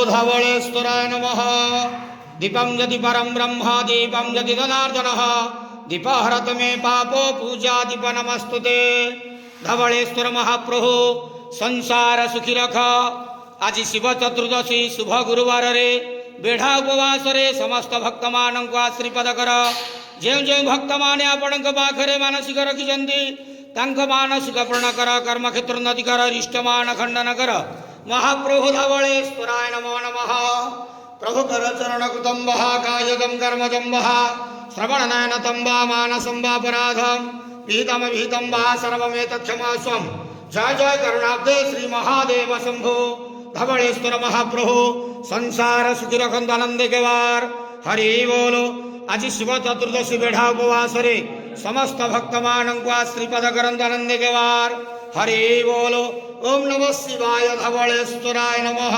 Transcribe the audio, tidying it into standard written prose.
धवळेश्वराय नमः। दीपं यदि परं ब्रह्म दीपं यदि जनार्दनः दीपहरत मे पापो पूजा दीप नमस्तुते। धवळेश्वर महाप्रभु संसार सुखी रख। आज शिव चतुर्दशी शुभ गुरुवार रे बेढ़ा उपवास रे समस्त भक्त मान आशीर्वाद कर। जो जो भक्त माने आपण पाखरे मानसिक रखिछंती तांक मानसिक पूर्ण कर। कर्म क्षेत्र नदी कर इष्टमान खंडन कर। महाप्रभु धवळेश्वराय नमो नमः। प्रभु कर चरण कुतुंबः कायदं कर्मजं वः श्रवण नयन तंबा मानसं वापराधं पीतम भीतं वा सर्वमेतत्क्षमास्वं। जय जय करुणाब्दे श्री महादेव शंभो। धवळेश्वर महाप्रभु संसार सुखी रखंत आनंद केवार। हरि बोलो। आज शिव चतुर्दशी बेढ़ा उपवास रे समस्त भक्त मानंको आशीर्वाद करंत आनंद केवार। हरि बोलो। ओम नमः शिवाय। धवळेश्वराय नमः।